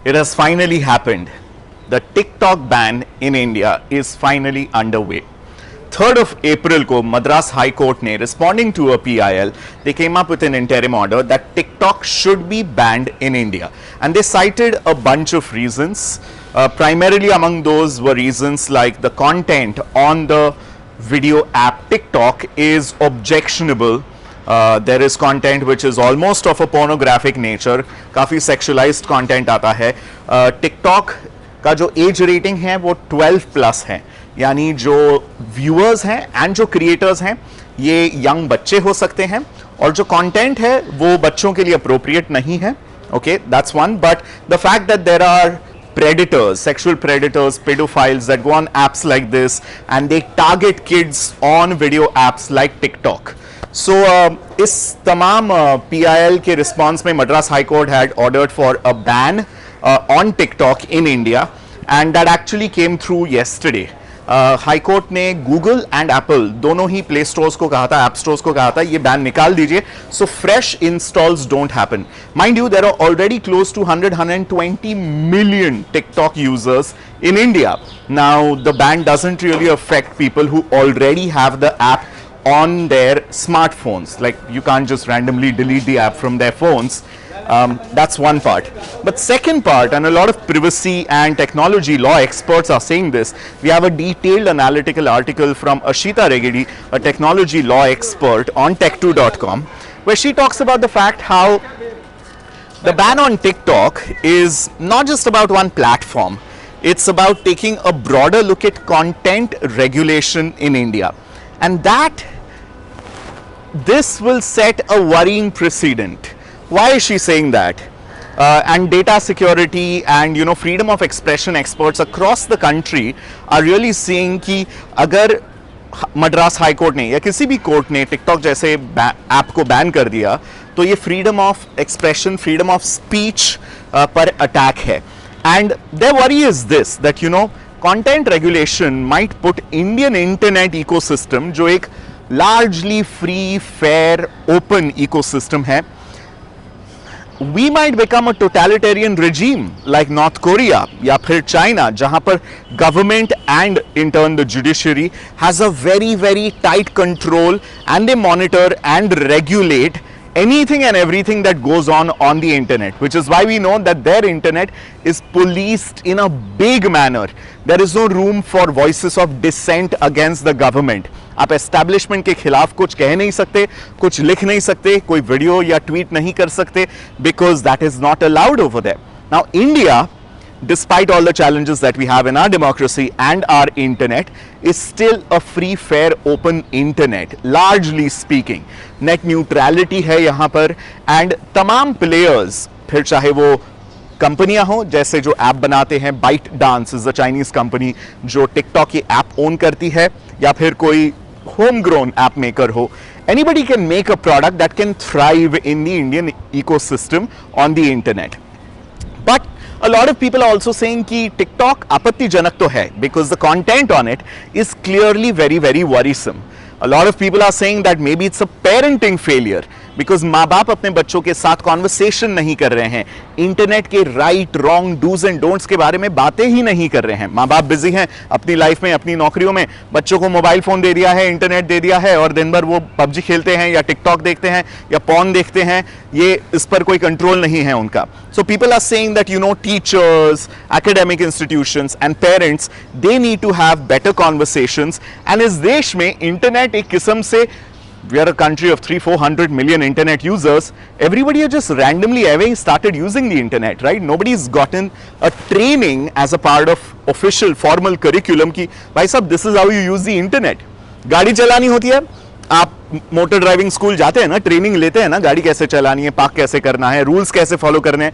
It has finally happened. The TikTok ban in India is finally underway. 3rd of April को Madras High Court ने responding to a PIL, they came up with an interim order that TikTok should be banned in India, and they cited a bunch of reasons. Primarily among those were reasons like the content on the video app TikTok is objectionable. There is content which is almost of a pornographic nature, काफ़ी sexualized content आता है. TikTok का जो as rating है वो 12 plus है, यानी जो व्यूअर्स हैं एंड जो क्रिएटर्स हैं ये यंग बच्चे हो सकते हैं, और जो कंटेंट है वो बच्चों के लिए अप्रोप्रिएट नहीं है. Okay, that's one. But the fact that there are predators, sexual predators, pedophiles that go on apps like this and they target kids on video apps like TikTok. So इस तमाम PIL के response में Madras high court had ordered for a ban on TikTok in India, and that actually came through yesterday. High court ने Google and Apple दोनों ही play stores को कहा था, app stores को कहा था ये बैन निकाल दीजिए, so fresh installs don't happen. Mind you, there are already close to 120 million TikTok users in India. Now the ban doesn't really affect people who already have the app on their smartphones. Like, you can't just randomly delete the app from their phones. That's one part. But second part, and a lot of privacy and technology law experts are saying this, we have a detailed analytical article from Ashita Regedi, a technology law expert, on tech2.com, where she talks about the fact how the ban on TikTok is not just about one platform. It's about taking a broader look at content regulation in India, and that this will set a worrying precedent. Why is she saying that? And data security and freedom of expression experts across the country are really seeing कि अगर Madras high court ने या किसी भी court ने TikTok जैसे app को ban कर दिया तो ये freedom of expression, freedom of speech पर अटैक है. And their worry is this that content regulation might put Indian internet ecosystem, जो एक largely free, fair, open ecosystem है, we might become a totalitarian regime like North Korea या फिर China, जहां पर government and in turn the judiciary has a very tight control and they monitor and regulate anything and everything that goes on the internet, which is why we know that their internet is policed in a big manner. There is no room for voices of dissent against the government. आप establishment के खिलाफ कुछ कह नहीं सकते, कुछ लिख नहीं सकते, कोई वीडियो या ट्वीट नहीं कर सकते, because that is not allowed over there. Now India, despite all the challenges that we have in our democracy and our internet, is still a free, fair, open internet, largely speaking. Net neutrality है यहाँ पर, and तमाम players, फिर चाहे वो कंपनियां हो, जैसे जो ऐप बनाते हैं, ByteDance is a Chinese company जो टिकटॉक की ऐप ओन करती है, या फिर कोई homegrown app maker ho, anybody can make a product that can thrive in the Indian ecosystem on the internet. But a lot of people are also saying कि TikTok आपत्तिजनक तो है because the content on it is clearly very worrisome. A lot of people are saying that maybe it's a parenting failure because माँ बाप अपने बच्चों के साथ कॉन्वर्सेशन नहीं कर रहे हैं, इंटरनेट के right, wrong, dos and don'ts के बारे में बातें ही नहीं कर रहे हैं. माँ बाप बिजी हैं अपनी लाइफ में, अपनी नौकरियों में, बच्चों को मोबाइल फोन दे दिया है, इंटरनेट दे दिया है, और दिन भर वो पबजी खेलते हैं या टिकटॉक देखते हैं या पॉर्न देखते हैं. ये इस पर कोई कंट्रोल नहीं है उनका. So people are saying that teachers, academic institutions and parents, they need to have better conversations. And इस देश में इंटरनेट एक किस्म से, we are a country of 300-400 million internet users. Everybody has just randomly away started using the internet, right? Nobody's gotten a training as a part of official formal curriculum कि भाई साहब this is how you use the internet. गाड़ी चलानी होती है, आप motor driving school जाते हैं ना, ट्रेनिंग लेते हैं ना, गाड़ी कैसे चलानी है, पार्क कैसे करना है, रूल्स कैसे फॉलो करने हैं.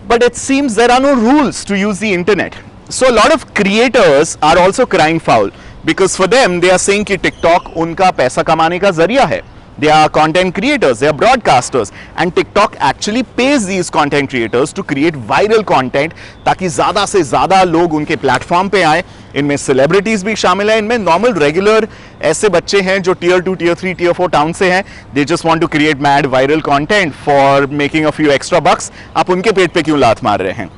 But it seems there are no rules to use the internet. So a lot of creators are also crying foul because for them they are saying कि TikTok उनका पैसा कमाने का जरिया है. They are content creators, they are broadcasters, and TikTok actually pays these content creators to create viral content ताकि ज़्यादा से ज़्यादा लोग उनके प्लेटफॉर्म पे आए. इनमें सेलिब्रिटीज़ भी शामिल हैं, इनमें नॉर्मल रेगुलर ऐसे बच्चे हैं जो टियर 2, टियर 3, टियर 4 टाउन से हैं. They just want to create mad viral content for making a few extra bucks. आप उनके पेट पे क्यों लात मार रहे हैं?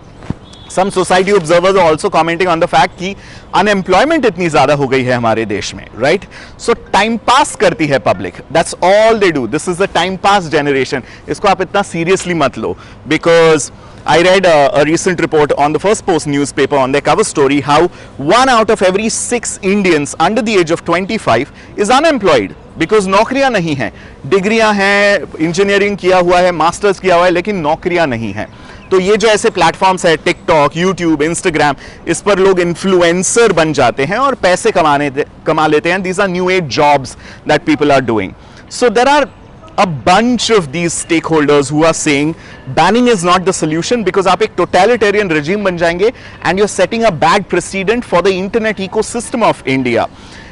Some society observers are also commenting on the fact कि unemployment इतनी ज़्यादा हो गई है हमारे देश में, right? So time pass करती है public. That's all they do. This is the time pass generation. इसको आप इतना seriously मत लो, because I read a recent report on the First Post newspaper on their cover story how 1 out of every 6 Indians under the age of 25 is unemployed because नौकरियां नहीं हैं. डिग्रियां हैं, engineering किया हुआ है, मास्टर्स किया हुआ है, लेकिन नौकरियां नहीं हैं. तो ये जो ऐसे प्लेटफॉर्म्स है, टिकटॉक, यूट्यूब, इंस्टाग्राम, इस पर लोग इन्फ्लुएंसर बन जाते हैं और पैसे कमा लेते हैं. These are new age jobs that people are doing. So there are a bunch of these stakeholders who are saying banning is not the solution because आप एक totalitarian regime बन जाएंगे and you're setting a bad precedent for the internet ecosystem of India.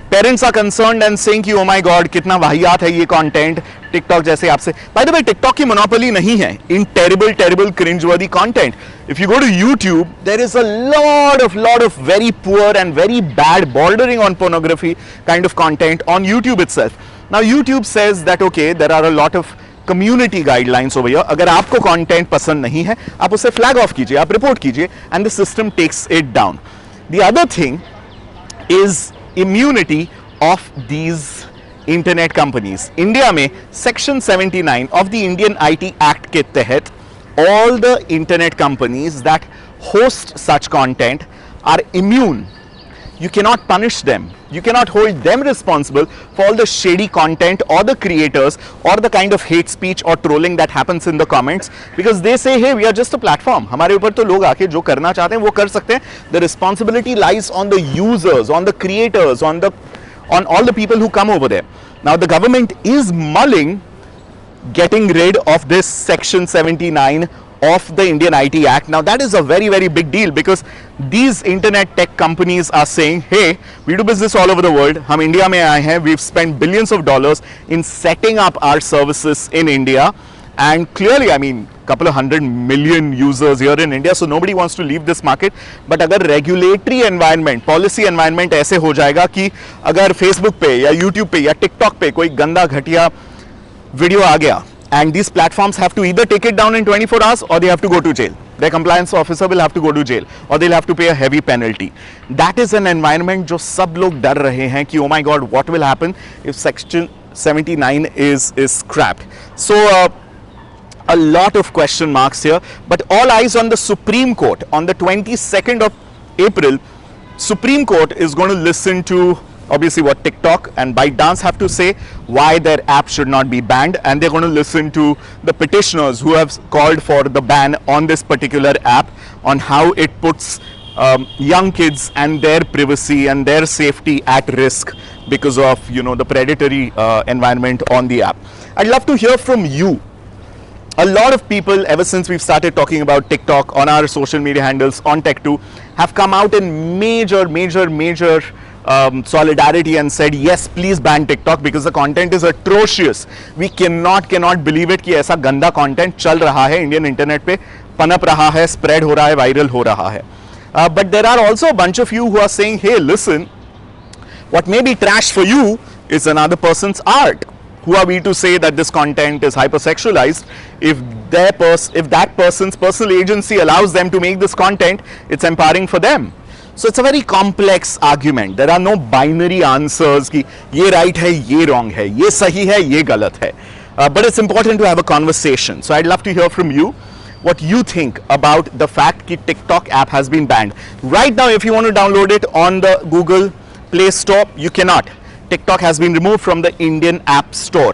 Parents are concerned and saying कि oh my god कितना वाहियात है ये content. TikTok जैसे आपसे, by the way TikTok की monopoly नहीं है in terrible cringe-worthy content. If you go to YouTube, there is a lot of very poor and very bad, bordering on pornography kind of content on YouTube itself. Now YouTube says that okay, there are a lot of community guidelines over here. अगर आपको content पसंद नहीं है, आप उसे flag off कीजिए, आप report कीजिए, and the system takes it down. The other thing is immunity of these internet companies. India में Section 79 of the Indian IT Act के तहत all the internet companies that host such content are immune. You cannot punish them. You cannot hold them responsible for all the shady content or the creators or the kind of hate speech or trolling that happens in the comments, because they say hey, we are just a platform. हमारे ऊपर तो लोग आके जो करना चाहते हैं वो कर सकते हैं. The responsibility lies on the users, on the creators, on all the people who come over there. Now the government is mulling getting rid of this Section 79 of the Indian IT Act. Now that is a very big deal because these internet tech companies are saying hey, we do business all over the world, हम India में आए हैं, we've spent billions of dollars in setting up our services in India, and clearly I mean couple of 100 million users here in India, so nobody wants to leave this market. But अगर regulatory environment, policy environment ऐसे हो जाएगा कि अगर Facebook पे या YouTube पे या TikTok पे कोई गंदा घटिया वीडियो आ गया, and these platforms have to either take it down in 24 hours or they have to go to jail. Their compliance officer will have to go to jail or they'll have to pay a heavy penalty. That is an environment जो सब लोग डर रहे हैं कि oh my god, what will happen if Section 79 is scrapped. So a lot of question marks here, but all eyes on the Supreme Court. On the 22nd of April, Supreme Court is going to listen to obviously what TikTok and ByteDance have to say, why their app should not be banned, and they're going to listen to the petitioners who have called for the ban on this particular app, on how it puts young kids and their privacy and their safety at risk because of the predatory environment on the app. I'd love to hear from you. A lot of people, ever since we've started talking about TikTok on our social media handles on Tech2, have come out in major solidarity and said yes, please ban TikTok because the content is atrocious. We cannot believe it कि ऐसा गंदा content चल रहा है Indian internet पे, पनप रहा है, spread हो रहा है, viral हो रहा है. But there are also a bunch of you who are saying hey, listen, what may be trash for you is another person's art. Who are we to say that this content is hypersexualized? If that person's personal agency allows them to make this content, it's empowering for them. So it's a very complex argument. There are no binary answers कि ये right है, ये wrong है, ये सही है, ये गलत है. But it's important to have a conversation. So I'd love to hear from you what you think about the fact that TikTok app has been banned. Right now, if you want to download it on the Google Play Store, you cannot. TikTok has been removed from the Indian App Store.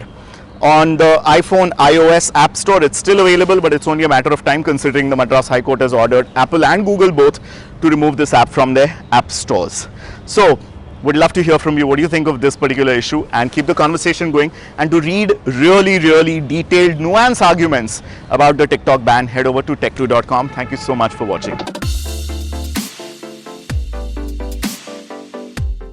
On the iPhone iOS App Store, it's still available, but it's only a matter of time considering the Madras High Court has ordered Apple and Google both to remove this app from their app stores. So, would love to hear from you. What do you think of this particular issue? And keep the conversation going. And to read really detailed, nuanced arguments about the TikTok ban, head over to tech2.com. Thank you so much for watching.